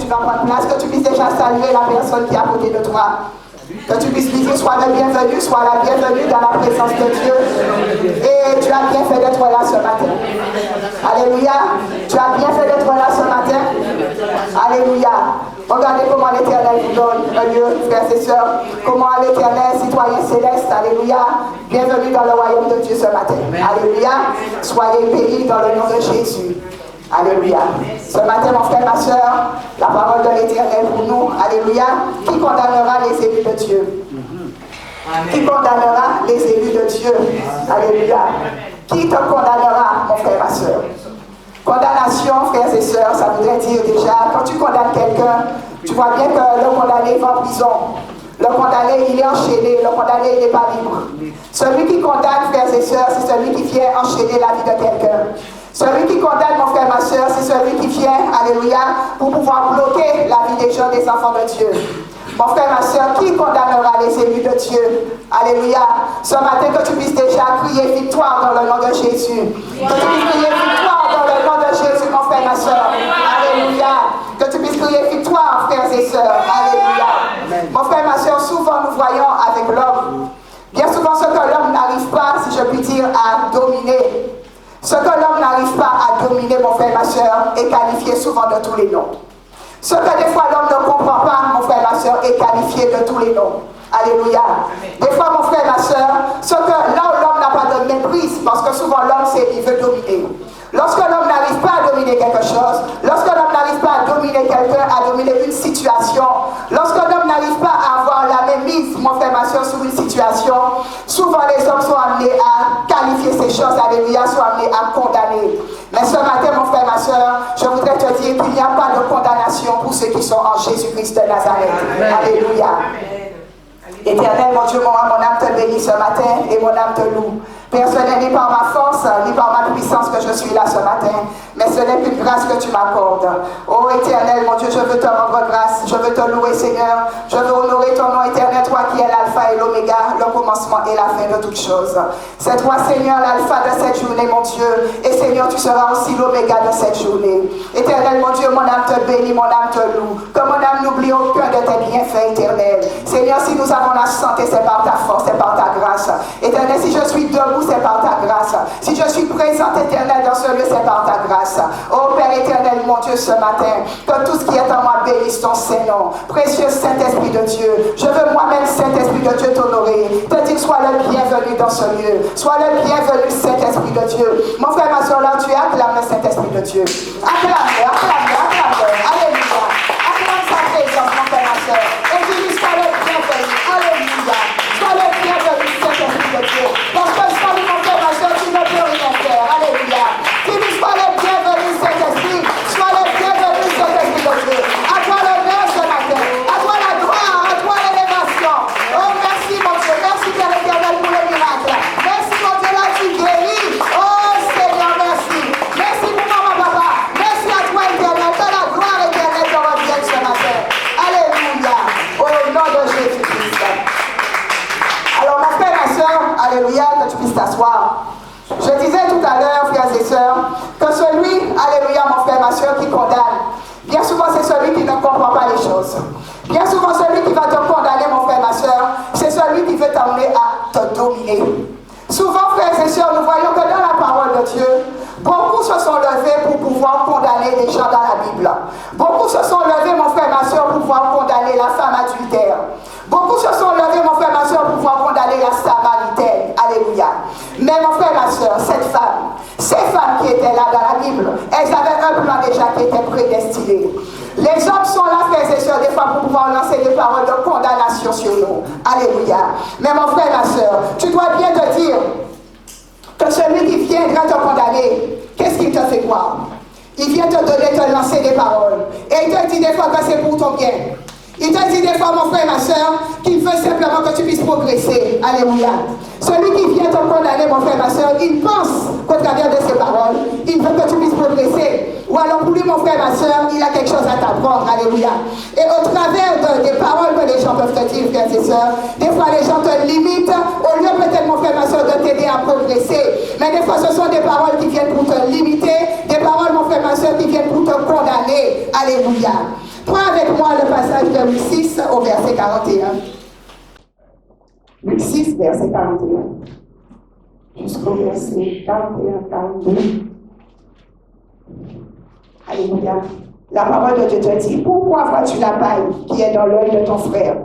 tu vas prendre place, que tu puisses déjà saluer la personne qui est à côté de toi. Que tu puisses lui dire, sois le bienvenu, sois la bienvenue dans la présence de Dieu. Et tu as bien fait d'être là ce matin. Alléluia. Tu as bien fait d'être là ce matin. Alléluia. Regardez comment l'Éternel vous donne un lieu, frères et sœurs. Comment l'Éternel, citoyen céleste, alléluia, bienvenue dans le royaume de Dieu ce matin. Alléluia. Soyez bénis dans le nom de Jésus. Alléluia. Ce matin, mon frère, ma soeur, la parole de l'Éternel pour nous. Alléluia. Qui condamnera les élus de Dieu? Qui condamnera les élus de Dieu? Alléluia. Qui te condamnera, mon frère, ma soeur? Condamnation, frères et sœurs, ça voudrait dire déjà, quand tu condamnes quelqu'un, tu vois bien que le condamné va en prison. Le condamné, il est enchaîné. Le condamné, il n'est pas libre. Celui qui condamne, frères et sœurs, c'est celui qui vient enchaîner la vie de quelqu'un. Celui qui condamne, mon frère, ma soeur, c'est celui qui vient, alléluia, pour pouvoir bloquer la vie des gens, des enfants de Dieu. Mon frère, ma soeur, qui condamnera les élus de Dieu? Alléluia. Ce matin, que tu puisses déjà crier victoire dans le nom de Jésus. Que tu puisses crier victoire dans le nom de Jésus, mon frère, ma soeur. Alléluia. Que tu puisses crier victoire, frères et sœurs. Alléluia. Mon frère, ma soeur, souvent nous voyons avec l'homme. Bien souvent, ce que l'homme n'arrive pas, si je puis dire, à dominer. Ce que l'homme n'arrive pas à dominer, mon frère, ma soeur, est qualifié souvent de tous les noms. Ce que des fois l'homme ne comprend pas, mon frère, ma soeur, est qualifié de tous les noms. Alléluia. Des fois, mon frère, ma soeur, ce que là où l'homme n'a pas de méprise, parce que souvent l'homme, il veut dominer. Lorsque l'homme n'arrive pas à dominer quelque chose, lorsque l'homme n'arrive pas à dominer quelqu'un, à dominer une situation, lorsque l'homme n'arrive pas à avoir la même mise, mon frère, ma soeur, sur une situation, souvent les hommes sont amenés à qualifier ces choses, alléluia, sont amenés à condamner. Mais ce matin, mon frère, ma soeur, je voudrais te dire qu'il n'y a pas de condamnation pour ceux qui sont en Jésus-Christ de Nazareth. Amen. Alléluia. Éternel, mon Dieu, mon âme te bénit ce matin et mon âme te loue. Père, ce n'est ni par ma force, ni par ma puissance que je suis là ce matin, mais ce n'est qu'une grâce que tu m'accordes. Oh Éternel, mon Dieu, je veux te rendre grâce, je veux te louer, Seigneur, je veux honorer ton nom éternel, toi qui es l'alpha et l'oméga, le commencement et la fin de toutes choses. C'est toi, Seigneur, l'alpha de cette journée, mon Dieu, et Seigneur, tu seras aussi l'oméga de cette journée. Éternel, mon Dieu, mon âme te bénit, mon âme te loue, que mon âme n'oublie aucun de tes bienfaits, éternel. Seigneur, si nous avons la santé, c'est par ta force, c'est par ta grâce. Éternel, si je suis debout, c'est par ta grâce. Si je suis présente, éternel, dans ce lieu, c'est par ta grâce. Oh Père éternel, mon Dieu, ce matin, que tout ce qui est en moi bénisse ton Saint-Nom. Précieux Saint-Esprit de Dieu, je veux moi-même, Saint-Esprit de Dieu, t'honorer. Te dire, sois le bienvenu dans ce lieu. Sois le bienvenu, Saint-Esprit de Dieu. Mon frère, ma soeur, là, tu acclames le Saint-Esprit de Dieu. Acclame-le, acclame-le, acclame-le. Alléluia. Acclame sa présence, mon frère, ma soeur. Et dis-lui, sois le bienvenu. Alléluia. Sois le bienvenu, Saint-Esprit de Dieu. Parce que sans lui, mon frère, ma soeur, tu ne peux rien faire. Alléluia. Dis-lui, sois le bienvenu, Saint-Esprit. Sois le bienvenu, Saint-Esprit de Dieu. À toi l'honneur ce matin. À toi la gloire. À toi l'élévation. Oh, merci, mon Dieu. Merci, Père éternel, pour le miracle. Merci, mon Dieu, là, tu guéris. Oh, Seigneur, merci. Merci pour maman, papa. Merci à toi, éternel. Que la gloire éternelle te revienne ce matin. Alléluia. Au nom de Jésus-Christ. Alors, mon frère, ma soeur, alléluia, que tu puisses t'asseoir. Je disais tout à l'heure, frères et sœurs, que celui, alléluia, mon frère, ma soeur, qui condamne, bien souvent c'est celui qui ne comprend pas les choses. Bien souvent celui qui va te condamner, mon frère, ma soeur, c'est celui qui veut t'emmener à te dominer. Souvent, frères et sœurs, nous voyons que dans la parole de Dieu, beaucoup se sont levés pour pouvoir condamner les gens dans la Bible. Beaucoup se sont levés, mon frère, ma soeur, pour pouvoir condamner la femme adultère. Beaucoup se sont levés, mon frère, ma soeur, pour pouvoir condamner la Samaritaine. Alléluia. Mais mon frère, ma soeur, ces femmes qui étaient là dans la Bible, elles avaient un plan déjà qui était prédestiné. Les hommes sont là, frères et sœurs, des fois pour pouvoir lancer des paroles de condamnation sur nous. Alléluia. Mais mon frère, ma soeur, tu dois bien te dire que celui qui viendra te condamner, qu'est-ce qu'il te fait croire? Il vient te donner, te lancer des paroles. Et il te dit des fois que c'est pour ton bien. Il te dit des fois, mon frère, ma soeur, qu'il veut simplement que tu puisses progresser. Alléluia. Celui qui vient te condamner, mon frère, ma soeur, il pense qu'au travers de ses paroles, il veut que tu puisses progresser. Ou alors pour lui, mon frère, ma soeur, il a quelque chose à t'apprendre. Alléluia. Et au travers des paroles que les gens peuvent te dire, frères et sœurs, des fois les gens te limitent, au lieu peut-être, mon frère, ma soeur, de t'aider à progresser. Mais des fois, ce sont des paroles qui viennent pour te limiter, des paroles, mon frère, ma soeur, qui viennent pour te condamner. Alléluia. Prends voir le passage de Luc 6 au verset 41. Luc 6, verset 41. Jusqu'au verset 41-42. Alléluia. La parole de Dieu te dit, pourquoi vois-tu la paille qui est dans l'œil de ton frère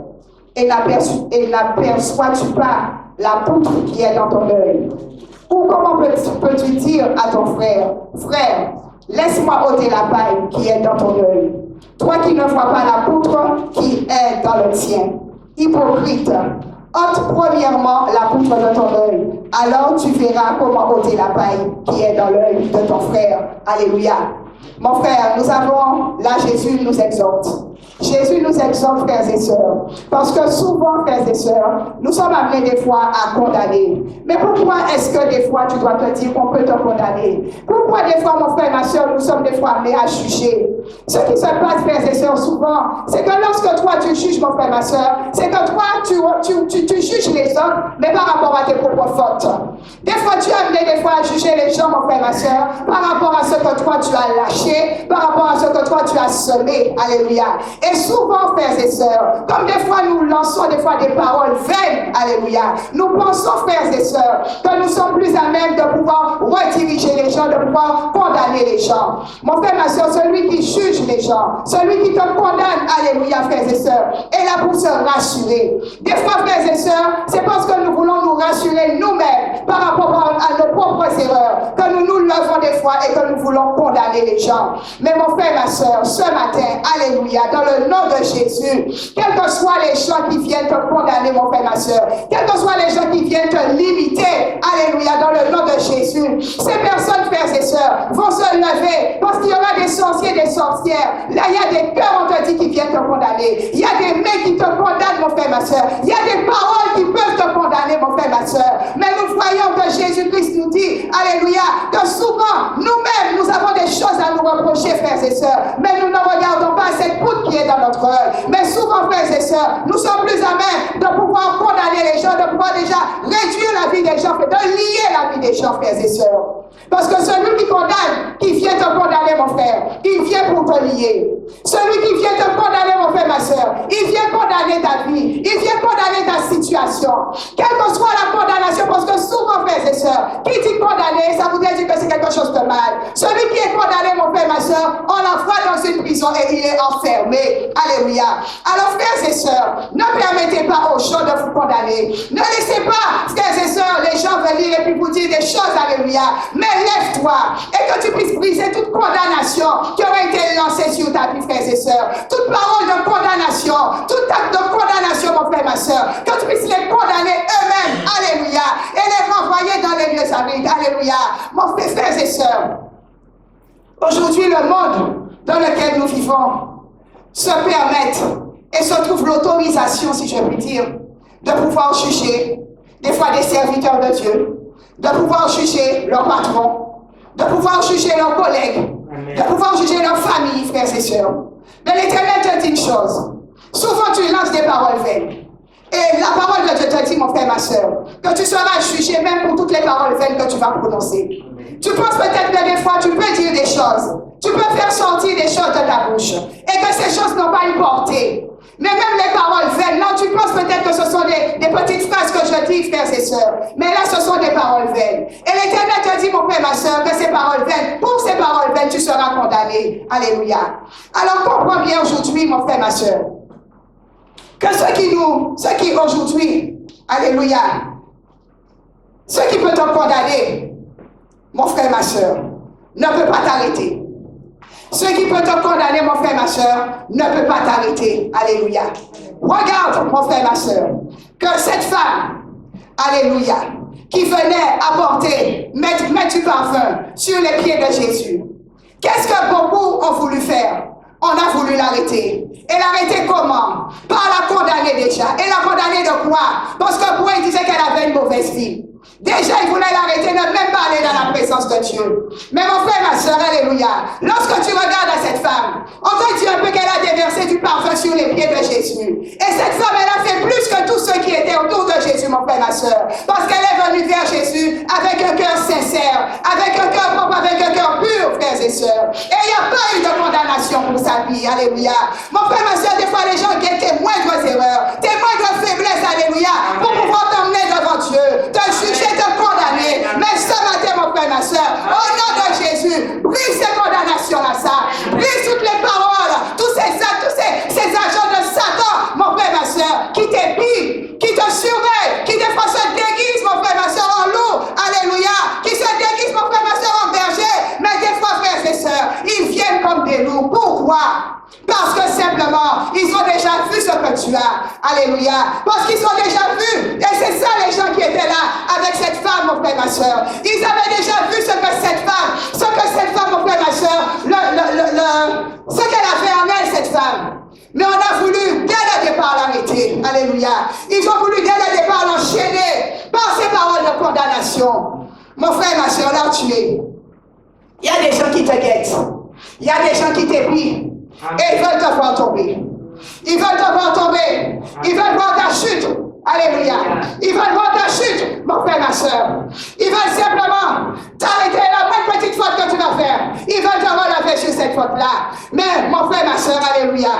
et n'aperçois-tu pas la poutre qui est dans ton œil? Ou comment peux-tu dire à ton frère, frère, laisse-moi ôter la paille qui est dans ton œil, toi qui ne vois pas la poutre qui est dans le tien? Hypocrite, ôte premièrement la poutre de ton œil, alors tu verras comment ôter la paille qui est dans l'œil de ton frère. Alléluia. Mon frère, nous avons, là Jésus nous exhorte. Jésus nous exhorte, frères et sœurs, parce que souvent, frères et sœurs, nous sommes amenés des fois à condamner. Mais pourquoi est-ce que des fois tu dois te dire qu'on peut te condamner? Pourquoi des fois, mon frère, ma sœur, nous sommes des fois amenés à juger? Ce qui se passe, frères et sœurs, souvent, c'est que lorsque toi tu juges, mon frère, ma sœur, c'est que toi tu juges les autres, mais par rapport à tes propres fautes. Des fois, tu es amené des fois à juger les gens, mon frère, ma sœur, par rapport à ce que toi tu as lâché, par rapport à ce que toi tu as semé. Alléluia. Et souvent, frères et sœurs, comme des fois nous lançons des fois des paroles vaines, alléluia, nous pensons, frères et sœurs, que nous sommes plus à même de pouvoir rediriger les gens, de pouvoir condamner les gens. Mon frère, ma sœur, celui qui juge les gens, celui qui te condamne, alléluia, frères et sœurs, est là pour se rassurer. Des fois, frères et sœurs, c'est parce que nous voulons nous rassurer nous-mêmes par rapport à nos propres erreurs, que nous nous levons des fois et que nous voulons condamner les gens. Mais mon frère, ma sœur, ce matin, alléluia, dans le nom de Jésus, quels que soient les gens qui viennent te condamner, mon frère, ma sœur, quels que soient les gens qui viennent te limiter, alléluia, dans le nom de Jésus, ces personnes, frères et sœurs, vont se lever parce qu'il y aura des sorciers, des sorcières. Là, il y a des cœurs, on te dit, qui viennent te condamner. Il y a des mains qui te condamnent, mon frère, ma sœur. Il y a des paroles qui peuvent te condamner, mon frère, ma sœur. Mais nous voyons que Jésus-Christ nous dit, alléluia, que souvent, nous-mêmes, nous avons des choses à nous reprocher, frères et sœurs, mais nous ne regardons pas cette poutre qui est dans notre œil. Mais souvent, frères et sœurs, nous sommes plus à même de pouvoir condamner les gens, de pouvoir déjà réduire la vie des gens, de lier la vie des gens, frères et sœurs. Parce que celui qui condamne, qui vient te condamner, mon frère, il vient pour te lier. Celui qui vient te condamner, mon frère, ma sœur, il vient condamner ta vie, il vient condamner ta situation. Quelle que soit la condamnation, parce que souvent, frères et sœurs, qui dit condamner, ça voudrait dire que c'est quelque chose de mal. Celui qui est condamné, mon frère, ma sœur, on l'envoie dans une prison et il est enfermé. Alléluia. Alors, frères et sœurs, ne permettez pas aux gens de vous condamner. Ne laissez pas, frères et sœurs, les gens venir et puis vous dire des choses, alléluia. Mais lève-toi et que tu puisses briser toute condamnation qui aurait été lancée sur ta vie, frères et sœurs. Toute parole de condamnation, tout acte de condamnation, mon frère, ma sœur, que tu puisses les condamner eux-mêmes, alléluia, et les renvoyer dans les lieux arides, alléluia. Mon frère, frères et sœurs, aujourd'hui, le monde dans lequel nous vivons se permettent et se trouve l'autorisation, si je puis dire, de pouvoir juger des fois des serviteurs de Dieu, de pouvoir juger leurs patrons, de pouvoir juger leurs collègues, de pouvoir juger leurs familles, frères et sœurs. Mais l'Éternel te dit une chose, souvent tu lances des paroles vaines. Et la parole de Dieu te dit, mon frère, ma sœur, que tu seras jugé même pour toutes les paroles vaines que tu vas prononcer. Tu penses peut-être que des fois tu peux dire des choses, tu peux faire sortir des choses de ta bouche, et que ces choses n'ont pas une portée. Mais même les paroles vaines, là tu penses peut-être que ce sont des petites phrases que je dis, frères et sœurs, mais là ce sont des paroles vaines. Et l'Éternel te dit, mon frère, ma sœur, que ces paroles vaines, pour ces paroles vaines, tu seras condamné. Alléluia. Alors comprends bien aujourd'hui, mon frère, ma sœur, que ce qui aujourd'hui, alléluia, ce qui peut te condamner, mon frère, ma sœur, ne peut pas t'arrêter. Ce qui peut te condamner, mon frère, ma sœur, ne peut pas t'arrêter. Alléluia. Regarde, mon frère, ma sœur, que cette femme, alléluia, qui venait apporter, mettre du parfum sur les pieds de Jésus. Qu'est-ce que beaucoup ont voulu faire? On a voulu l'arrêter. Et l'arrêter comment? Par la condamner déjà. Et la condamner de quoi? Parce que pour elle, il disait qu'elle avait une mauvaise vie. Déjà, il voulait l'arrêter, ne même pas aller dans la présence de Dieu. Mais mon frère, ma soeur, alléluia, lorsque tu regardes à cette femme, on te dit un peu qu'elle a déversé du parfum sur les pieds de Jésus. Et cette femme, elle a fait plus que tous ceux qui étaient autour de Jésus, mon frère, ma soeur. Parce qu'elle est venue vers Jésus avec un cœur sincère, avec un cœur propre, avec un cœur pur, frères et sœurs. Et il n'y a pas eu de condamnation pour sa vie, alléluia. Mon frère, ma soeur, tu as. Alléluia. Parce qu'ils ont déjà vu. Et c'est ça les gens qui étaient là avec cette femme, mon frère, ma soeur. Ils avaient déjà vu ce que cette femme, mon frère, ma soeur, ce qu'elle avait en elle, cette femme. Mais on a voulu, dès le départ, l'arrêter. Alléluia. Ils ont voulu, dès le départ, l'enchaîner par ces paroles de condamnation. Mon frère, ma soeur, l'a tué. Il y a des gens qui te guettent. Il y a des gens qui t'épient. Et ils veulent te voir tomber. Ils veulent te voir tomber. Ils veulent voir ta chute. Alléluia. Ils veulent voir ta chute, mon frère, ma soeur. Ils veulent simplement t'arrêter la même petite faute que tu vas faire. Ils veulent te relever sur cette faute-là. Mais, mon frère, ma soeur, alléluia.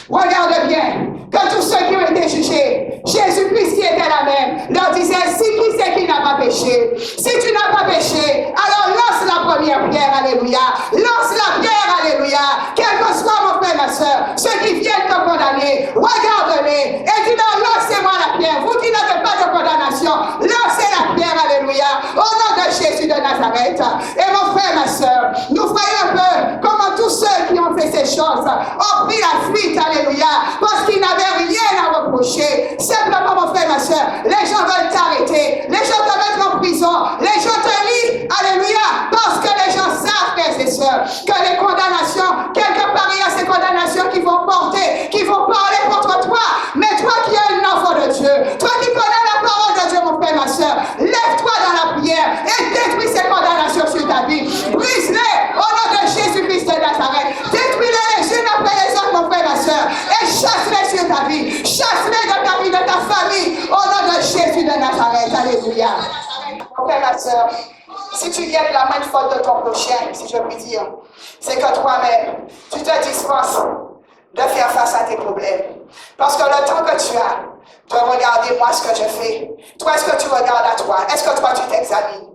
Regarde bien que tous ceux qui ont été jugés, Jésus-Christ qui était là même, leur disait, si qui c'est qui n'a pas péché? Si tu n'as pas péché, alors lance la première pierre, alléluia. Lance la pierre, alléluia. Quel que soit, mon frère, ma soeur, ceux qui viennent te condamner, regarde-les et dis-leur, lancez-moi la pierre. Vous qui n'avez pas de condamnation, lancez la pierre, alléluia, au nom de Jésus de Nazareth. Et mon frère, ma soeur, nous voyons un peu comment tous ceux qui ont fait ces choses ont pris la fuite, alléluia, parce qu'ils n'avaient rien à reprocher. Simplement, mon frère, ma soeur, les gens veulent t'arrêter, les gens te mettent en prison, les gens te lient, alléluia, parce que les gens savent, frères et sœurs, que les condamnations, quelque part, il y a ces condamnations qui vont porter, qui vont parler contre toi. Mais toi qui es un enfant de Dieu, toi qui connais la parole de Dieu, mon frère, ma soeur, lève-toi dans la prière et détruis ces condamnations sur ta vie. Brise-les au nom de Jésus-Christ de Nazareth. Détruis-les les unes après les autres, mon frère, ma soeur, et chasse-les sur ta vie. Chasse-les de ta vie, de ta famille, au nom de Jésus de Nazareth. Alléluia. Mon frère, ma soeur, si tu guettes la main faute de ton prochain, si je puis dire, c'est que toi-même, tu te dispenses de faire face à tes problèmes. Parce que le temps que tu as de regarder moi ce que je fais, toi, est-ce que tu regardes à toi? Est-ce que toi, tu t'examines?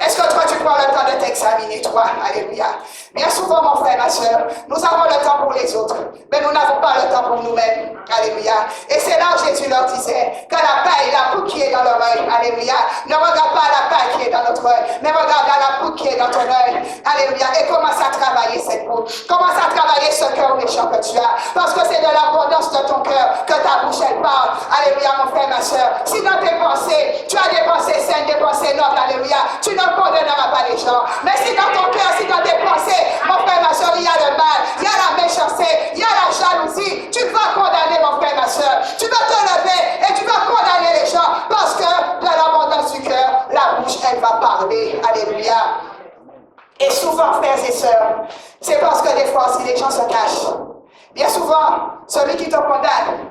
Est-ce que toi, tu prends le temps de t'examiner, toi? Alléluia. Bien souvent, mon frère, ma soeur, nous avons le temps pour les autres, mais nous n'avons pas le temps pour nous-mêmes. Alléluia. Et c'est là où Jésus leur disait que la paille, la poutre qui est dans leur œil, alléluia, ne regarde pas la paille qui est dans notre œil, mais regarde à la poutre qui est dans ton œil. Alléluia. Et commence à travailler cette poutre. Commence à travailler ce cœur méchant que tu as. Parce que c'est de l'abondance de ton cœur que ta bouche, elle parle. Alléluia, mon frère, ma soeur. Si dans tes pensées, tu as des pensées saines, des pensées nobles, alléluia, tu ne condamneras pas les gens. Mais si dans ton cœur, si dans tes pensées, mon frère, ma soeur, il y a le mal, il y a la méchanceté, il y a la jalousie, tu vas condamner, mon frère, ma soeur. Tu vas te lever et tu vas condamner les gens parce que de l'abondance du cœur, la bouche, elle va parler. Alléluia. Et souvent, frères et sœurs, c'est parce que des fois aussi les gens se cachent. Bien souvent, celui qui te condamne,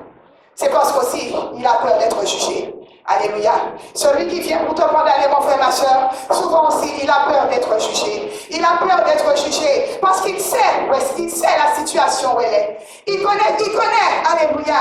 c'est parce qu'aussi il a peur d'être jugé. Alléluia. Celui qui vient pour te condamner, mon frère, ma soeur, souvent aussi, il a peur d'être jugé. Il a peur d'être jugé parce qu'il sait la situation où elle est. Il connaît, alléluia.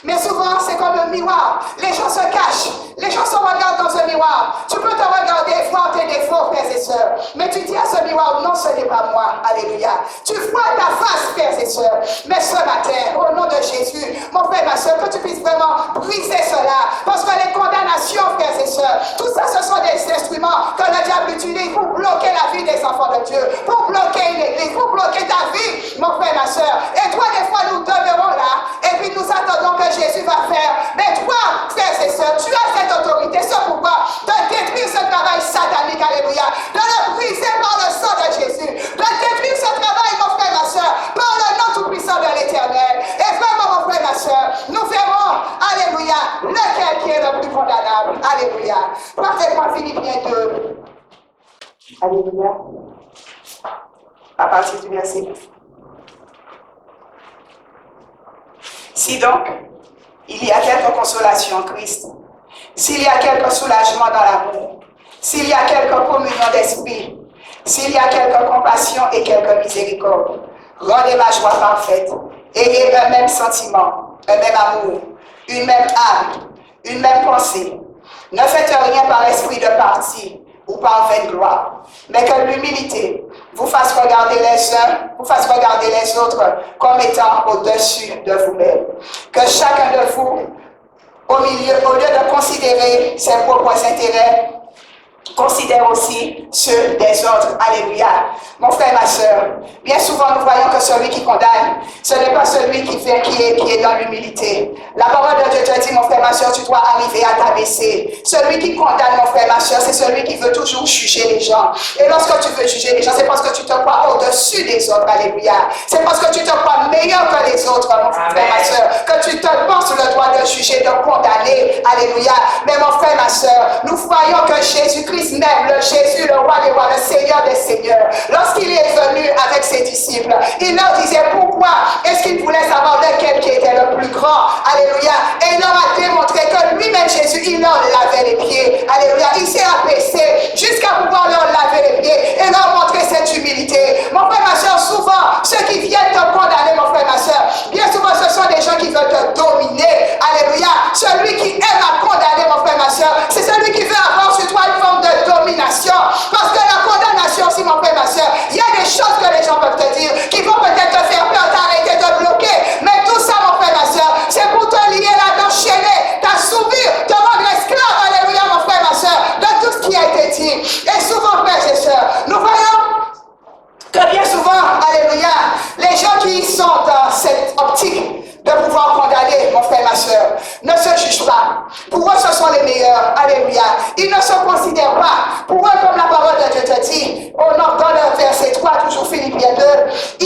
Mais souvent, c'est comme un miroir. Les gens se cachent. Les gens se regardent dans un miroir. Tu peux te regarder, voir tes défauts, frères et sœurs. Mais tu dis à ce miroir, non, ce n'est pas moi. Alléluia. Tu vois ta face, frères et sœurs. Mais ce matin, au nom de Jésus, mon frère, ma soeur, que tu puisses vraiment briser cela. Parce que les condamnations, frères et sœurs, tout ça, ce sont des instruments que le diable utilise pour bloquer la vie des enfants de Dieu, pour bloquer une église, pour bloquer ta vie, mon frère, ma soeur. Et toi, des fois, nous demeurons là, et puis nous attendons que Jésus va faire. Mais toi, frères et sœurs, tu as cette autorité, ce pouvoir de détruire ce travail satanique, alléluia, de le briser par le sang de Jésus, de détruire ce travail, mon frère, ma soeur, par le nom tout-puissant de l'Éternel. Et vraiment, mon frère, ma soeur, nous verrons, alléluia, lequel qui est le plus condamnable. Alléluia. Parfaitement Philippiens 2. Alléluia. À partir du verset 9. Si donc, il y a quelque consolation en Christ, s'il y a quelque soulagement dans l'amour, s'il y a quelque communion d'esprit, s'il y a quelque compassion et quelque miséricorde, rendez ma joie parfaite, ayez un même sentiment, un même amour, une même âme, une même pensée. Ne faites rien par esprit de parti ou par vaine gloire, mais que l'humilité vous fasse regarder les uns, vous fasse regarder les autres comme étant au-dessus de vous-même. Que chacun de vous, au lieu de considérer ses propres intérêts, considère aussi ceux des autres. Alléluia. Mon frère, ma soeur, bien souvent nous voyons que celui qui condamne, ce n'est pas celui qui est dans l'humilité. La parole de Dieu te dit, mon frère, ma soeur, tu dois arriver à t'abaisser. Celui qui condamne, mon frère, ma soeur, c'est celui qui veut toujours juger les gens. Et lorsque tu veux juger les gens, c'est parce que tu te crois au-dessus des autres. Alléluia. C'est parce que tu te crois meilleur que les autres, mon frère, ma soeur, que tu te penses le droit de juger, de condamner. Alléluia. Mais mon frère, ma soeur, nous voyons que Jésus-Christ même, le Jésus, le roi des rois, le Seigneur des seigneurs, lorsqu'il est venu avec ses disciples, il leur disait pourquoi est-ce qu'il voulait savoir lequel qui était le plus grand. Alléluia. Et il leur a démontré que lui-même, Jésus, il leur lavait les pieds. Alléluia. Il s'est abaissé jusqu'à pouvoir leur laver les pieds et leur montrer cette humilité. Mon frère, ma soeur, souvent, ceux qui viennent te condamner, mon frère, ma soeur, bien souvent, ce sont des gens qui veulent te dominer. Alléluia. Celui qui aime à condamner, mon frère, ma soeur, c'est celui qui veut avoir sur toi une forme de domination. Parce que la condamnation aussi, mon frère, ma soeur, il y a des choses que les gens peuvent te dire qui vont peut-être te faire peur, t'arrêter, te bloquer. Mais tout ça, mon frère, ma soeur, c'est pour te lier là, t'enchaîner, t'assouvir, te rendre esclave. Alléluia, mon frère, ma soeur, de tout ce qui a été dit. Et souvent, frères et sœurs, nous voyons que bien souvent, alléluia, les gens qui sont dans cette optique de pouvoir condamner, mon frère, ma soeur, ne se jugent pas. Pour eux, ce sont les meilleurs. Alléluia. Ils ne se considèrent pas. Pour eux, comme la parole de Dieu te dit, dans le verset 3, toujours Philippiens 2,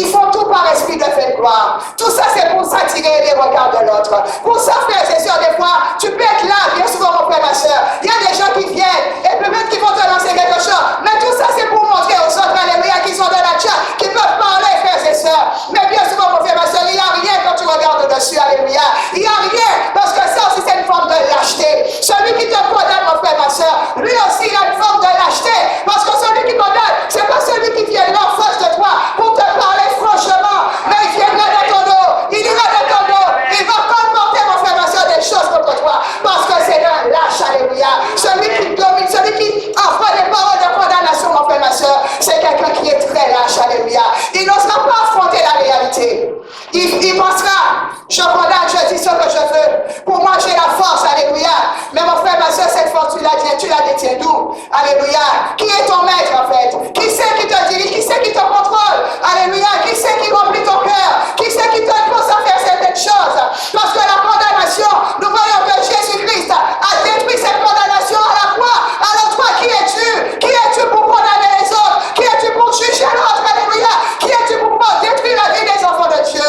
ils font tout par esprit de fait gloire. Tout ça, c'est pour s'attirer les regards de l'autre. Pour ça, frères et sœurs, des fois, tu peux être là, bien souvent, mon frère, ma soeur. Il y a des gens qui viennent et peut-être qu'ils vont te lancer quelque chose. Mais tout ça, c'est pour montrer aux autres, alléluia, qui sont de la tcha, qui peuvent parler, frères et sœurs. Mais bien souvent, mon frère, ma soeur, il n'y a rien quand tu regardes dessus, alléluia. Il n'y a rien, parce que ça aussi c'est une forme de lâcheté. Celui qui te condamne, mon frère, ma soeur, lui aussi il a une forme de lâcheté, parce que celui qui condamne, c'est pas celui qui viendra en face de toi pour te parler franchement, mais il viendra dans ton dos, il ira dans ton dos, il va comporter, mon frère, ma soeur, des choses contre toi, parce que c'est un lâche, alléluia. Celui qui domine, celui qui offre des paroles de condamnation, mon frère, ma soeur, c'est quelqu'un qui est très lâche, alléluia. Il n'osera pas affronter la réalité. Il pensera, je condamne, je dis ce que je veux. Pour moi, j'ai la force, alléluia. Mais mon frère, ma soeur, cette force, tu la détiens d'où? Alléluia. Qui est ton maître, en fait? Qui c'est qui te dirige? Qui c'est qui te contrôle? Alléluia. Qui c'est qui remplit ton cœur? Qui c'est qui te pousse à faire certaines choses? Parce que la condamnation, nous voyons que Jésus-Christ a détruit cette condamnation à la croix. Alors toi, qui es-tu? Qui es-tu pour condamner les autres? Qui es-tu pour juger l'autre? Alléluia. Qui es-tu pour pouvoir détruire la vie des enfants de Dieu?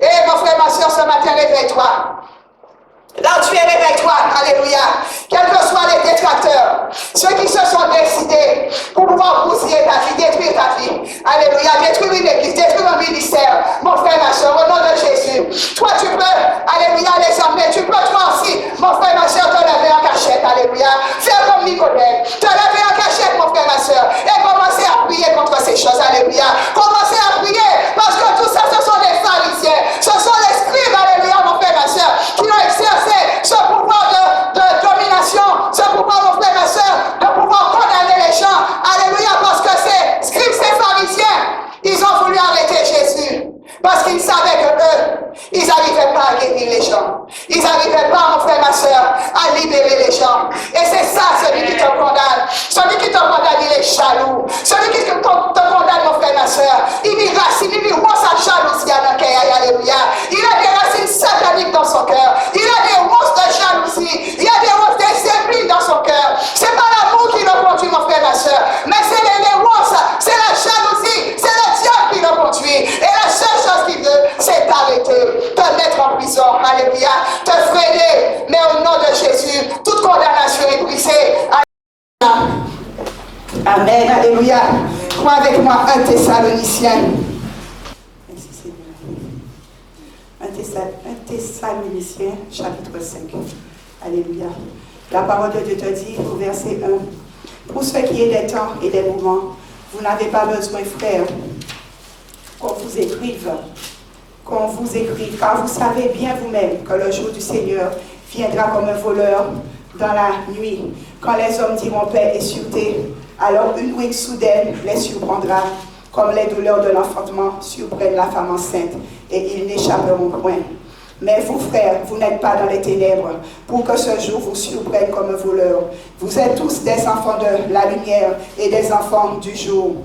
Et mon frère, ma soeur, ce matin, réveille-toi. Là où tu es, réveille-toi. Alléluia. Quels que soient les détracteurs, ceux qui se sont décidés pour pouvoir bousiller ta vie, détruire ta vie. Alléluia. Détruire une église, détruire un ministère. Mon frère, ma soeur, au nom de Jésus. Toi, tu peux, alléluia, les emmener. Tu peux, toi aussi, mon frère, ma soeur, te lever en cachette. Alléluia. Faire comme Nicodème. Te lever en cachette, mon frère, ma soeur. Et commencer à prier contre ces choses. Alléluia. Commencer à prier. Parce que tout ça, ce sont des pharisiens. Ce sont les scribes, alléluia, mon frère, ma soeur, qui ont exercé ce pouvoir de domination, ce pouvoir, mon frère, ma soeur, de pouvoir condamner les gens. Alléluia, parce que ces scribes, ces pharisiens, ils ont voulu arrêter Jésus. Parce qu'ils savaient que eux, ils n'arrivaient pas à guérir les gens. Ils n'arrivaient pas, mon frère, ma soeur, à libérer les gens. Et c'est ça, celui qui te condamne. Celui qui te condamne, il est jaloux. Celui qui te condamne, mon frère, ma soeur, il y racine, il y rend sa jalousie à notre cœur. Alléluia. Il a des racines sataniques dans son cœur. Il a des ronces de jalousie. Il y a des ronces d'esprit dans son cœur. C'est pas l'amour qui le conduit, mon frère, ma soeur. Mais c'est les ronces, c'est la jalousie, c'est le diable qui le conduit. Et la seule chose qu'il veut, c'est t'arrêter, te mettre en prison. Alléluia. Te freiner. Mais au nom de Jésus, toute condamnation est brisée. Amen. Alléluia. Crois avec moi 1 Thessaloniciens. Un Thessaloniciens, chapitre 5. Alléluia. La parole de Dieu te dit au verset 1. Pour ce qui est des temps et des moments, vous n'avez pas besoin, frères, qu'on vous écrive, car vous savez bien vous-même que le jour du Seigneur viendra comme un voleur dans la nuit. Quand les hommes diront paix et sûreté, alors une ruine soudaine les surprendra, comme les douleurs de l'enfantement surprennent la femme enceinte, et ils n'échapperont point. Mais vous, frères, vous n'êtes pas dans les ténèbres, pour que ce jour vous surprenne comme un voleur. Vous êtes tous des enfants de la lumière et des enfants du jour.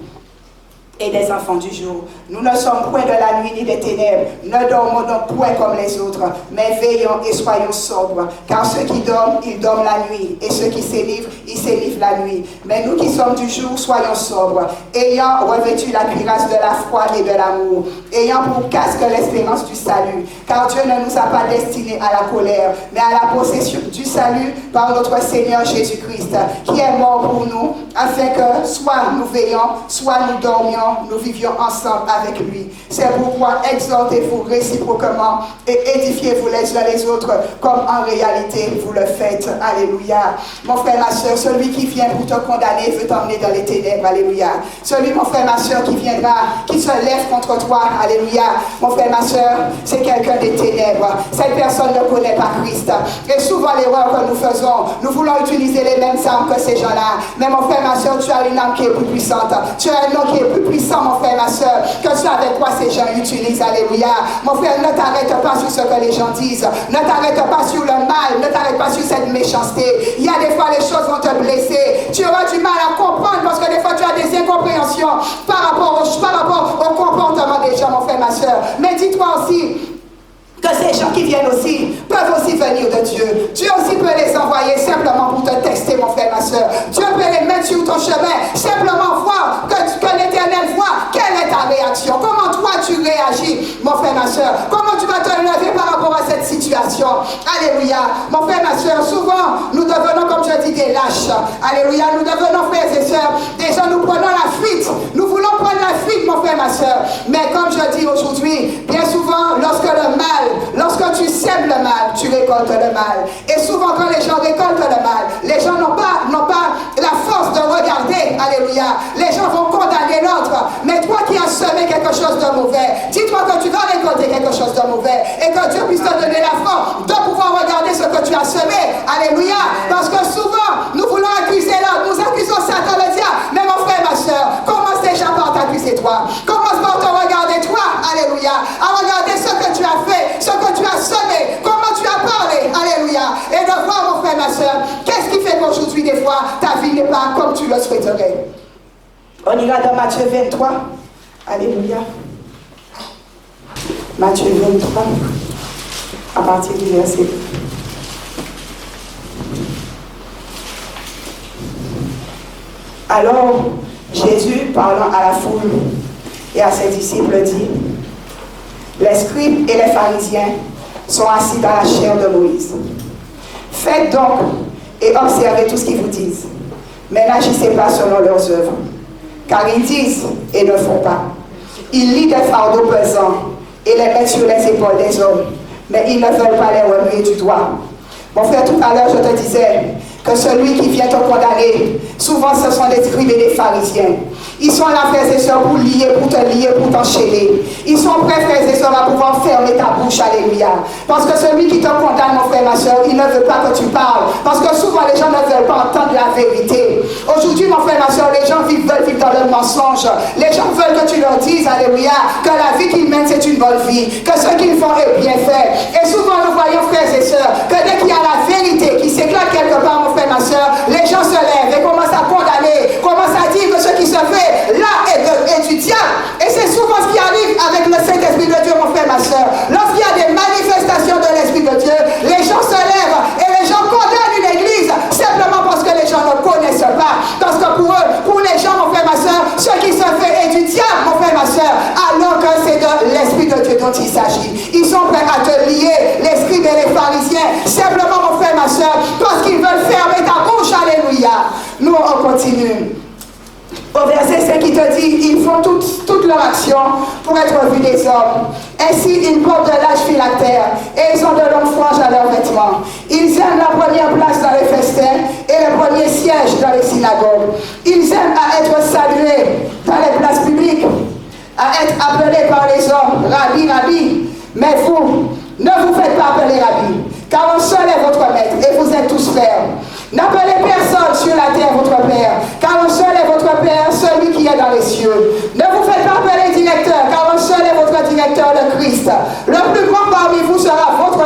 Nous ne sommes point de la nuit ni des ténèbres, ne dormons donc point comme les autres, mais veillons et soyons sobres, car ceux qui dorment, ils dorment la nuit, et ceux qui s'énivrent, ils s'énivrent la nuit. Mais nous qui sommes du jour, soyons sobres, ayant revêtu la cuirasse de la foi et de l'amour, ayant pour casque l'espérance du salut, car Dieu ne nous a pas destinés à la colère, mais à la possession du salut par notre Seigneur Jésus-Christ, qui est mort pour nous, afin que soit nous veillons, soit nous dormions, nous vivions ensemble avec lui. C'est pourquoi exhortez-vous réciproquement et édifiez-vous les uns les autres comme en réalité vous le faites. Alléluia. Mon frère, ma soeur, celui qui vient pour te condamner veut t'emmener dans les ténèbres. Alléluia. Celui, mon frère, ma soeur, qui viendra, qui se lève contre toi. Alléluia. Mon frère, ma soeur, c'est quelqu'un des ténèbres. Cette personne ne connaît pas Christ. Et souvent, l'erreur que nous faisons, nous voulons utiliser les mêmes armes que ces gens-là. Mais mon frère, ma soeur, tu as une âme qui est plus puissante. Tu as un nom qui est plus puissant, mon frère, ma soeur, que ce avec quoi ces gens utilisent. Alléluia. Mon frère, ne t'arrête pas sur ce que les gens disent. Ne t'arrête pas sur le mal. Ne t'arrête pas sur cette méchanceté. Il y a des fois, les choses vont te blesser. Tu auras du mal à comprendre parce que des fois, tu as des incompréhensions par rapport au comportement des gens, mon frère, ma soeur. Mais dis-toi aussi que ces gens qui viennent aussi peuvent aussi venir de Dieu. Dieu aussi peut les envoyer simplement pour te tester, mon frère, ma soeur. Dieu peut les mettre sur ton chemin, simplement voir que l'Éternel voit quelle est ta réaction. Comment toi tu réagis, mon frère, ma soeur. Comment tu vas te lever par rapport à cette situation. Alléluia. Mon frère, ma soeur, souvent nous devenons, comme je dis, des lâches. Alléluia. Nous devenons, frères et sœurs, des gens, nous prenons la fuite. Nous voulons prendre la fuite, mon frère, ma soeur. Mais comme je dis aujourd'hui, bien souvent, lorsque tu sèmes le mal, tu récoltes le mal. Et souvent, quand les gens récoltent le mal, les gens n'ont pas la force de regarder. Alléluia. Les gens vont condamner l'autre. Mais toi qui as semé quelque chose de mauvais, dis-toi que tu vas récolter quelque chose de mauvais. Et que Dieu puisse te donner la force de pouvoir regarder ce que tu as semé. Alléluia. Parce que souvent, nous voulons accuser l'autre. Nous accusons Satan, le diable. Mais mon frère, ma soeur, commence déjà par t'accuser toi. Commence par te regarder toi. Alléluia. À regarder ce que tu as fait, ce que tu as semé, comment tu as parlé. Alléluia. Et de voir, mon frère, ma soeur, qu'est-ce qui fait qu'aujourd'hui, des fois, ta vie n'est pas comme tu le souhaiterais. On ira dans Matthieu 23. Alléluia. Matthieu 23, à partir du verset 2. Alors, Jésus, parlant à la foule et à ses disciples, dit: les scribes et les pharisiens sont assis dans la chair de Moïse. Faites donc et observez tout ce qu'ils vous disent, mais n'agissez pas selon leurs œuvres, car ils disent et ne font pas. Ils lient des fardeaux pesants et les mettent sur les épaules des hommes, mais ils ne veulent pas les remuer du doigt. Mon frère, tout à l'heure, je te disais que celui qui vient te condamner, souvent ce sont des scribes et des pharisiens. Ils sont là, frères et sœurs, pour lier, pour te lier, pour t'enchaîner. Ils sont prêts, frères et sœurs, à pouvoir fermer ta bouche. Alléluia. Parce que celui qui te condamne, mon frère, ma soeur, il ne veut pas que tu parles. Parce que souvent, les gens ne veulent pas entendre la vérité. Aujourd'hui, mon frère, ma soeur, les gens veulent vivre dans le mensonge. Les gens veulent que tu leur dises, alléluia, que la vie qu'ils mènent, c'est une bonne vie. Que ce qu'ils font est bien fait. Et souvent, nous voyons, frères et sœurs, que dès qu'il y a la vérité qui s'éclate quelque part, mon frère, ma soeur, les gens se lèvent et commencent à condamner, commencent à dire que ce qui se fait là est du diable. Et c'est souvent ce qui arrive avec le Saint-Esprit de Dieu, mon frère, ma soeur. Lorsqu'il y a des manifestations de l'Esprit de Dieu, les gens se lèvent et les gens condamnent une église simplement parce que les gens ne connaissent pas. Parce que pour eux, pour les gens, mon frère, ma soeur, ce qui se fait est du diable, mon frère, ma soeur, alors que c'est de l'Esprit de Dieu dont il s'agit. Ils sont prêts à te lier, les scribes et les pharisiens, simplement, mon frère, ma soeur, parce qu'ils veulent fermer ta bouche. Alléluia. Nous, on continue. Au verset 5, il te dit: ils font toute leur action pour être vus des hommes. Ainsi, ils portent de l'âge phylactère et ils ont de longues franges à leurs vêtements. Ils aiment la première place dans les festins et le premier siège dans les synagogues. Ils aiment à être salués dans les places publiques, à être appelés par les hommes Rabbi, Rabbi. Mais vous, ne vous faites pas appeler Rabbi, car un seul est votre maître et vous êtes tous frères. N'appelez personne sur la terre votre Père, car un seul est votre Père, celui qui est dans les cieux. Ne vous faites pas appeler directeur, car un seul est votre directeur, le Christ. Le plus grand parmi vous sera votre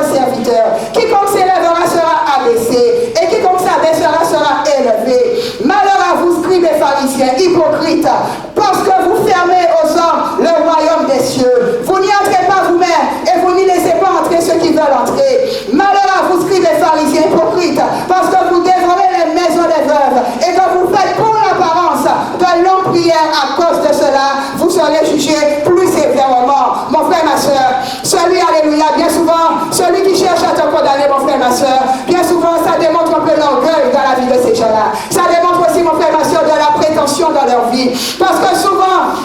pharisiens, hypocrites, parce que vous fermez aux hommes le royaume des cieux. Vous n'y entrez pas vous-même et vous n'y laissez pas entrer ceux qui veulent entrer. Malheur à vous, scribes et pharisiens hypocrites, parce que vous dévorez les maisons des veuves et que vous faites pour l'apparence de longues prières. À cause de cela, vous serez jugés plus sévèrement. Mon frère, ma soeur, celui, alléluia, bien souvent, celui qui cherche à te condamner, mon frère, ma soeur, bien souvent, ça démontre un peu l'orgueil dans la vie de ces gens-là. Ça démontre aussi, mon frère, ma soeur, de la prétention dans leur vie. Parce que souvent,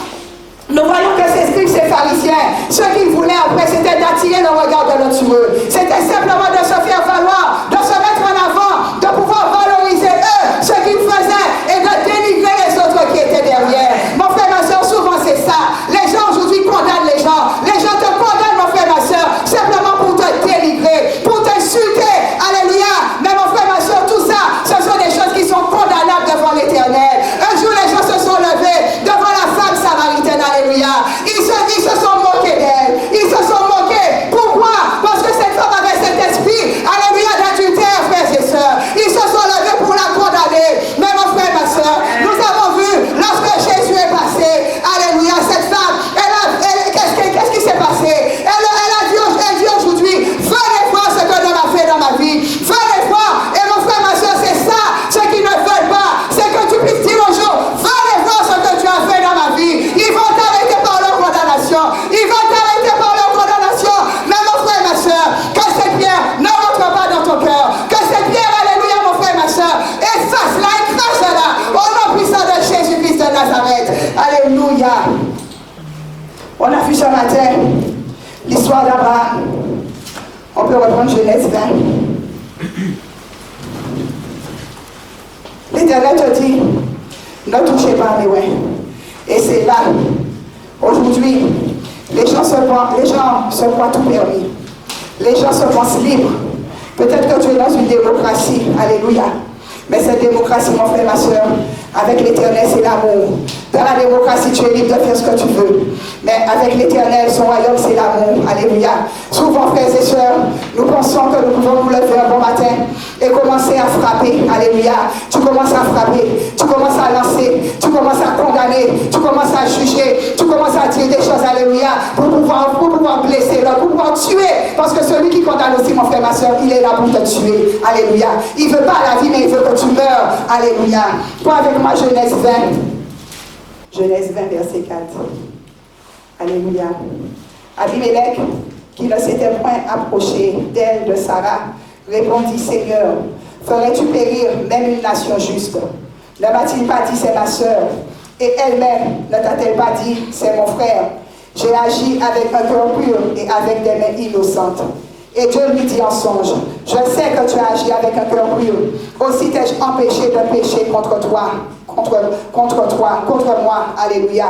nous voyons que ces scribes, ces pharisiens, ce qu'ils voulaient après, c'était d'attirer le regard de l'autre sur eux. C'était simplement de se faire valoir, de se mettre en avant, de pouvoir valoriser eux, ce qu'ils faisaient, et de dénigrer les autres qui étaient derrière. Mon frère, ma soeur, souvent c'est ça. Les gens aujourd'hui condamnent les gens. Les gens te condamnent, mon frère, ma soeur, simplement pour te dénigrer, pour t'insulter. Alléluia. Mais mon frère, ma soeur, tout ça, ce sont des choses qui sont condamnables devant l'Éternel. Un jour, les gens se sont levés devant la femme samaritaine. Alléluia. Ils se sont moqués d'elle. Ils se sont moqués. Pourquoi? Parce que cette femme avait cet esprit, alléluia, d'adultère, frères et sœurs. Ils se sont levés pour la condamner. Mais mon frère, ma soeur, nous avons vu, lorsque Jésus est passé, alléluia, cette femme, qu'est-ce qui s'est passé? Elle dit aujourd'hui, venez voir ce que l'homme a fait dans ma vie. Venez voir. Et mon frère, ma soeur, c'est ça, ce qu'ils ne veulent pas. C'est que tu puisses dire au jour, venez voir ce que tu as fait dans ma vie. Ils vont t'arrêter par leur condamnation. Ils vont t'arrêter par leur condamnation. Mais mon frère, ma soeur, que cette pierre ne rentre pas dans ton cœur. Que cette pierre, alléluia, mon frère, ma soeur, efface-la, écrase-la. Au nom puissant de Jésus-Christ de Nazareth. Alléluia. On a vu ce matin l'histoire d'Abraham. On peut reprendre Genèse 20. L'Éternel te dit, ne touchez pas à mes oins. Et c'est là, aujourd'hui, les gens se croient tout permis. Les gens se pensent libres. Peut-être que tu es dans une démocratie, alléluia. Mais cette démocratie, mon frère, ma soeur, avec l'Éternel, c'est l'amour. Dans la démocratie, tu es libre de faire ce que tu veux. Mais avec l'Éternel, son royaume, c'est l'amour. Alléluia. Souvent, frères et sœurs, nous pensons que nous pouvons nous lever un bon matin et commencer à frapper. Alléluia. Tu commences à frapper. Tu commences à lancer. Tu commences à condamner. Tu commences à juger. Tu commences à dire des choses. Alléluia. Pour pouvoir blesser l'autre, pour pouvoir tuer. Parce que celui qui condamne aussi, mon frère, ma soeur, il est là pour te tuer. Alléluia. Il ne veut pas la vie, mais il veut que tu meurs. Alléluia. Prends avec moi Genèse 20. Genèse 20, verset 4. Alléluia. Abimelech, qui ne s'était point approché d'elle, de Sarah, répondit, Seigneur, ferais-tu périr même une nation juste? Ne m'a-t-il pas dit, c'est ma sœur? Et elle-même, ne t'a-t-elle pas dit, c'est mon frère? J'ai agi avec un cœur pur et avec des mains innocentes. Et Dieu lui dit en songe, je sais que tu as agi avec un cœur pur. Aussi t'ai-je empêché de pécher contre toi, contre moi. Alléluia.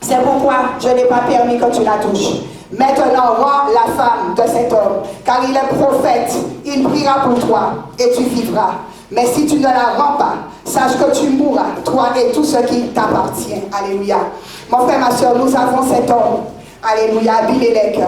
C'est pourquoi je n'ai pas permis que tu la touches. Maintenant, rends la femme de cet homme, car il est prophète. Il priera pour toi et tu vivras. Mais si tu ne la rends pas, sache que tu mourras, toi et tout ce qui t'appartient. Alléluia. Mon frère, ma soeur, nous avons cet homme. Alléluia, Abimelech,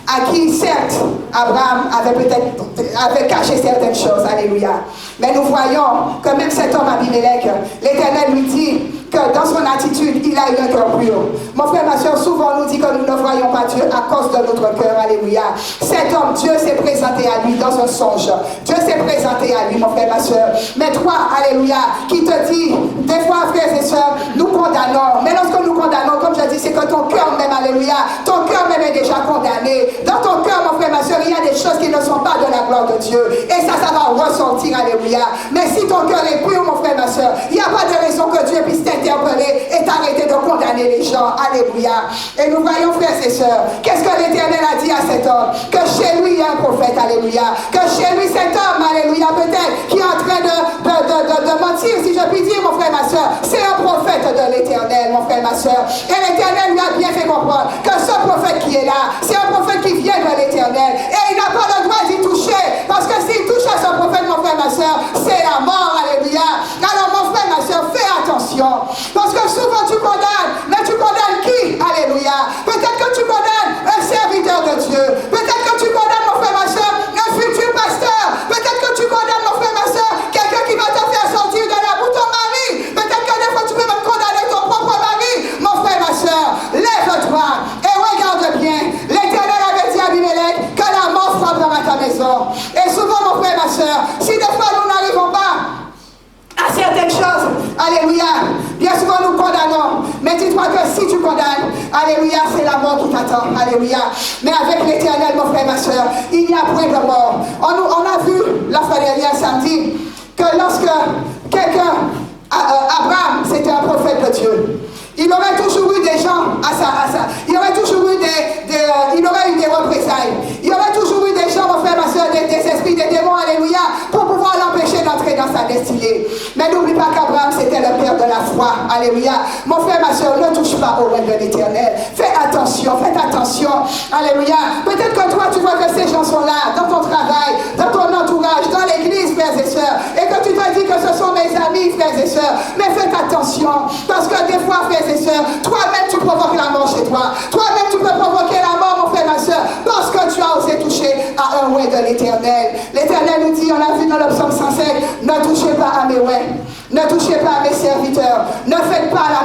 à qui certes Abraham avait caché certaines choses, alléluia. Mais nous voyons que même cet homme Abimelech, l'Éternel lui dit que dans son attitude, il a eu un cœur pur. Mon frère, ma soeur, souvent on nous dit que nous ne voyons pas Dieu à cause de notre cœur, alléluia. Cet homme, Dieu s'est présenté à lui dans un songe. Dieu s'est présenté à lui, mon frère, ma soeur. Mais toi, alléluia, qui te dit, des fois, frères et sœurs, nous condamnons. Mais lorsque nous condamnons, comme je dis, c'est que ton cœur même, alléluia, ton cœur même est déjà condamné. Dans ton cœur, mon frère, ma soeur, il y a des choses qui ne sont pas de la gloire de Dieu. Et ça va ressortir, alléluia. Mais si ton cœur est pur, mon frère, ma soeur, il n'y a pas de raison que Dieu puisse t'interpeller et t'arrêter de condamner les gens, alléluia. Et nous voyons, frères et sœurs, qu'est-ce que l'Éternel a dit à cet homme? Que chez lui, il y a un prophète, alléluia. Que chez lui, cet homme, alléluia, peut-être, qui est en train de mentir, si je puis dire, mon frère, ma soeur, c'est un prophète de l'Éternel, mon frère, ma soeur. Et l'Éternel lui a bien fait comprendre que ce prophète qui est là, c'est un prophète qui vient de l'Éternel. Et il n'a pas le droit d'y toucher. Parce que s'il touche à ce prophète, mon frère, ma soeur, c'est la mort, alléluia. Alors, mon frère, ma soeur, fais attention. Parce que souvent tu condamnes, mais tu condamnes qui? Alléluia. Peut-être que tu condamnes un serviteur de Dieu. Peut-être que tu condamnes, mon frère, ma soeur, un futur pasteur. Peut-être que tu condamnes, mon frère, ma soeur, quelqu'un qui va te faire sortir de la boue, ton mari. Peut-être que des temps. Alléluia. Mais avec l'Éternel, mon frère, ma soeur, il n'y a point de mort. On a vu la fois dernière samedi que lorsque quelqu'un, Abraham, c'était un prophète de Dieu. Il aurait toujours eu des gens il aurait toujours eu il aurait eu des représailles. Il aurait toujours eu des gens, mon frère, ma soeur, des esprits, des démons, alléluia, pour pouvoir l'empêcher d'entrer dans sa destinée. Mais n'oublie pas qu'Abraham, c'était le père de la foi, alléluia. Mon frère, ma soeur, ne touche pas au règne de l'Éternel. Faites attention, alléluia. Peut-être que toi, tu vois que ces gens sont là, dans ton travail, dans ton entourage, dans l'église, frères et sœurs, et que tu te dis que ce sont mes amis, frères et sœurs. Mais faites attention, parce que des fois, frères et sœurs, toi-même tu provoques la mort chez toi. Toi-même tu peux provoquer la mort, mon frère, ma soeur, parce que tu as osé toucher à un ouin de l'Éternel. L'Éternel nous dit, on a vu dans le psaume 105, ne touchez pas à mes ouins. Ne touchez pas à mes serviteurs. Ne faites pas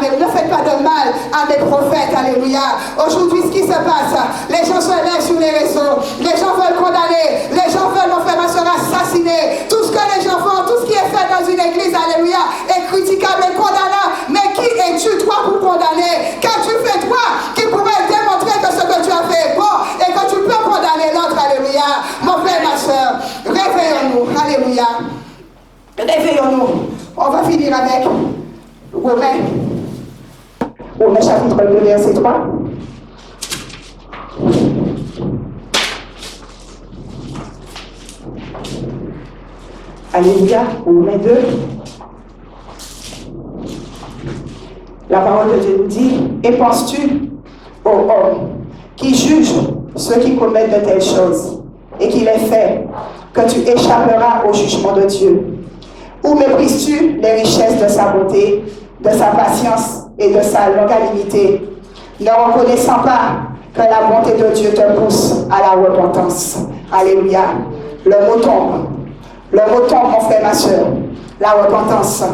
de mal à mes prophètes. Alléluia. Aujourd'hui, ce qui se passe, les gens se lèvent sur les réseaux. Les gens veulent condamner. Les gens veulent, mon frère, ma soeur, assassiner. Tout ce que les gens font, tout ce qui est fait dans une église, alléluia, est critiquable et condamnable. Mais qui es-tu, toi, pour condamner? Qu'as-tu fait, toi, qui pourrait démontrer que ce que tu as fait est bon et que tu peux condamner l'autre? Alléluia. Mon frère, ma soeur, réveillons-nous. Alléluia. Réveillons-nous. On va finir avec Romains chapitre 2, verset 3. Alléluia, Romains 2. La parole de Dieu nous dit, et penses-tu aux hommes qui jugent ceux qui commettent de telles choses et qui les fait, que tu échapperas au jugement de Dieu? Ou méprises-tu les richesses de sa beauté, de sa patience et de sa longanimité, ne reconnaissant pas que la bonté de Dieu te pousse à la repentance? Alléluia. Le mot tombe, mon frère, ma soeur. La repentance,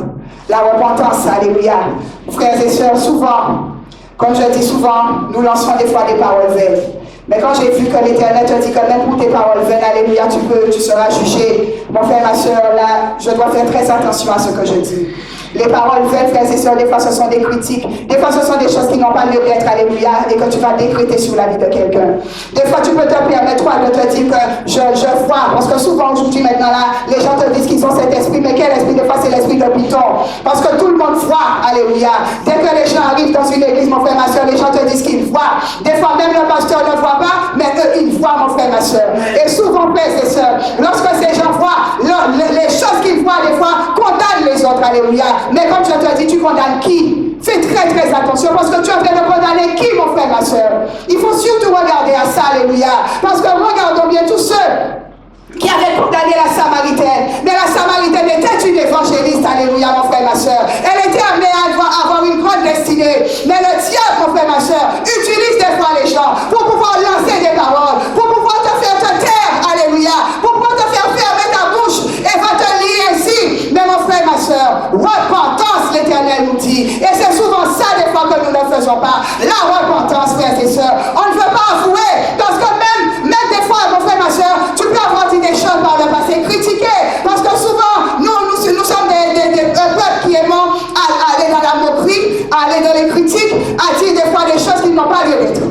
alléluia. Frères et sœurs, souvent, comme je dis souvent, nous lançons des fois des paroles vaines. Mais quand j'ai vu que l'Éternel te dit que même pour tes paroles vaines, alléluia, tu seras jugé. Mon frère, ma soeur, là, je dois faire très attention à ce que je dis. Les paroles vaines, frères et sœurs, des fois ce sont des critiques, des fois ce sont des choses qui n'ont pas lieu d'être, alléluia, et que tu vas décréter sur la vie de quelqu'un. Des fois tu peux te permettre, toi, de te dire que je vois, parce que souvent aujourd'hui, maintenant là, les gens te disent qu'ils ont cet esprit, mais quel esprit? Des fois c'est l'esprit de Python, parce que tout le monde voit, alléluia. Dès que les gens arrivent dans une église, mon frère, ma soeur, les gens te disent qu'ils voient. Des fois même le pasteur ne voit pas, mais eux, ils voient, mon frère, ma soeur. Et souvent, frères et sœurs, lorsque ces gens voient, les choses qu'ils voient, des fois, condamnent les autres, alléluia. Mais comme je te dis, tu condamnes qui? Fais très très attention, parce que tu es en train de condamner qui, mon frère, ma soeur? Il faut surtout regarder à ça, alléluia. Parce que regardons bien tous ceux qui avait condamné la Samaritaine. Mais la Samaritaine était une évangéliste, alléluia, mon frère, ma soeur. Elle était amenée à avoir une grande destinée. Mais le diable, mon frère, ma soeur, utilise des fois les gens pour pouvoir lancer des paroles, pour pouvoir te faire te taire, alléluia, pour pouvoir te faire fermer ta bouche et va te lier ainsi. Mais mon frère, ma soeur, repentance, l'Éternel nous dit. Et c'est souvent ça, des fois, que nous ne faisons pas. La repentance, frères et sœurs. On ne veut pas avouer, parce que même des fois, mon frère, ma soeur, tu peux avoir dit des choses par le passé, critiquer, parce que souvent, nous sommes des peuples qui aimons aller dans la moquerie, aller dans les critiques, à dire des fois des choses qui n'ont pas lieu d'être.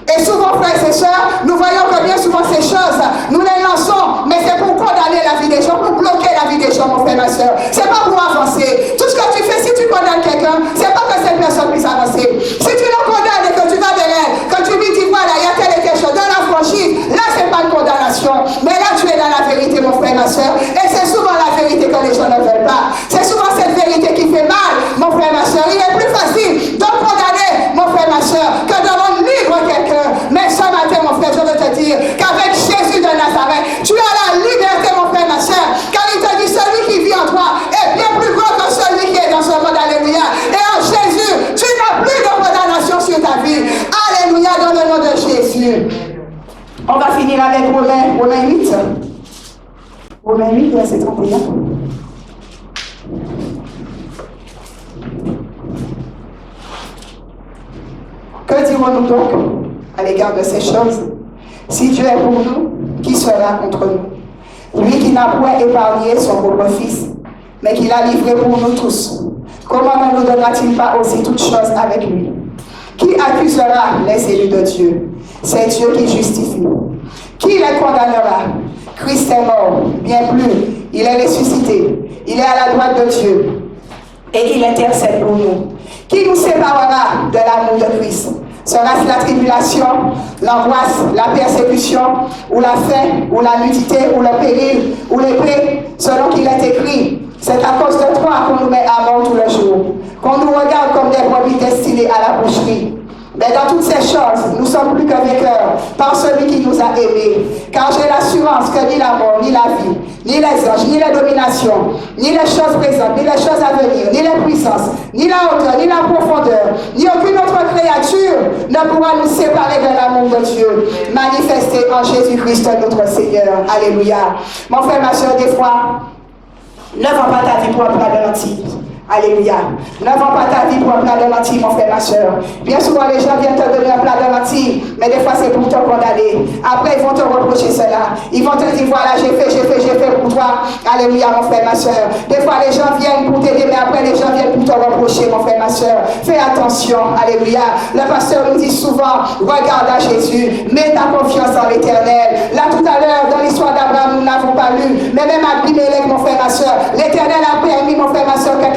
Et souvent, frères et sœurs, nous voyons que bien souvent ces choses, nous les lançons, mais c'est pour condamner la vie des gens, pour bloquer la vie des gens, mon frère, ma soeur. C'est pas pour avancer. Tout ce que tu fais, si tu condamnes quelqu'un, c'est pas que cette personne puisse avancer. Si tu le condamnes et que tu vas derrière, que tu lui dis, voilà, il y a telle et telle chose, dans la franchise, là, c'est pas une condamnation. Mais là, tu es dans la vérité, mon frère, ma soeur. Et c'est souvent la vérité que les gens ne veulent pas. C'est souvent cette vérité qui fait mal, mon frère, ma soeur. Il est plus facile de condamner, mon frère, ma soeur, que de rendre libre quelqu'un. Mais ce matin, mon frère, je veux te dire qu'avec Jésus de Nazareth, tu as la liberté, mon frère, ma soeur. Car il te dit, celui qui vit en toi est bien plus grand que celui qui est dans ce monde, alléluia. Et en Jésus, tu n'as plus de condamnation sur ta vie. Alléluia, dans le nom de Jésus. On va finir avec Romains 8. Romains 8, verset 31. Que dirons-nous donc à l'égard de ces choses? Si Dieu est pour nous, qui sera contre nous? Lui qui n'a point épargné son propre Fils, mais qui l'a livré pour nous tous, comment ne nous donnera-t-il pas aussi toutes choses avec lui? Qui accusera les élus de Dieu? C'est Dieu qui justifie. Qui les condamnera? Christ est mort, bien plus. Il est ressuscité. Il est à la droite de Dieu. Et il intercède pour nous. Qui nous séparera de l'amour de Christ? Sera-ce la tribulation, l'angoisse, la persécution, ou la faim, ou la nudité, ou le péril, ou l'épée, selon qu'il est écrit? C'est à cause de toi qu'on nous met à mort tous les jours, qu'on nous regarde comme des brebis destinées à la boucherie. Mais dans toutes ces choses, nous sommes plus que vainqueurs par celui qui nous a aimés. Car j'ai l'assurance que ni la mort, ni la vie, ni les anges, ni les dominations, ni les choses présentes, ni les choses à venir, ni les puissances, ni la hauteur, ni la profondeur, ni aucune autre créature ne pourra nous séparer de l'amour de Dieu, manifesté en Jésus-Christ notre Seigneur. Alléluia. Mon frère, ma soeur, des fois, ne vends pas ta vie pour un plat de lentilles. Alléluia. Ne vends pas ta vie pour un plat de lentilles, mon frère, ma soeur. Bien souvent, les gens viennent te donner un plat de lentilles, mais des fois, c'est pour te condamner. Après, ils vont te reprocher cela. Ils vont te dire, voilà, j'ai fait pour toi. Alléluia, mon frère, ma soeur. Des fois, les gens viennent pour t'aider, mais après, les gens viennent pour te reprocher, mon frère, ma soeur. Fais attention. Alléluia. Le pasteur nous dit souvent, regarde à Jésus. Mets ta confiance en l'Éternel. Là, tout à l'heure, dans l'histoire d'Abraham, nous n'avons pas lu. Mais même Abimelech, mon frère, ma soeur, l'Éternel a permis, mon frère, ma soeur, que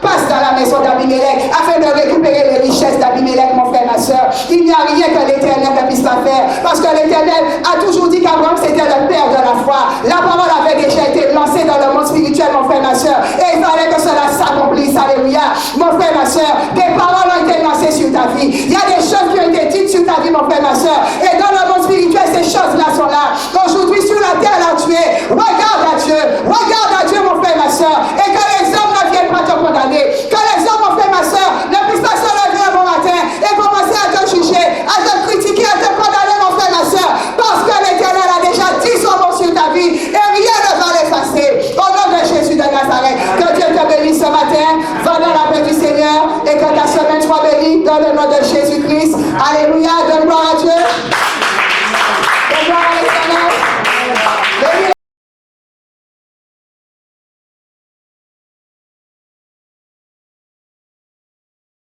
passe dans la maison d'Abimelech afin de récupérer les richesses d'Abimelech, mon frère, ma soeur. Il n'y a rien que l'Éternel ne puisse pas faire, parce que l'Éternel a toujours dit qu'Abraham c'était le père de la foi. La parole avait déjà été lancée dans le monde spirituel, mon frère, ma soeur, et il fallait que cela s'accomplisse. Alléluia. Mon frère, ma soeur, des paroles ont été lancées sur ta vie. Il y a des choses qui ont été dites sur ta vie, mon frère, ma soeur, et dans le monde spirituel, ces choses-là sont là. Aujourd'hui, sur la terre, là, tu es. Regarde à Dieu, mon frère, ma soeur, et que les hommes ne viennent pas te condamner. Que les hommes, mon frère, ma soeur, ne puissent pas se lever un bon matin et commencer à te juger, à te critiquer, à te condamner, mon frère, ma soeur, parce que l'Éternel a déjà dit son mot sur ta vie et rien ne va l'effacer. Au nom de Jésus de Nazareth, que Dieu te bénisse ce matin, va dans la paix du Seigneur et que ta semaine soit bénie dans le nom de Jésus-Christ. Alléluia.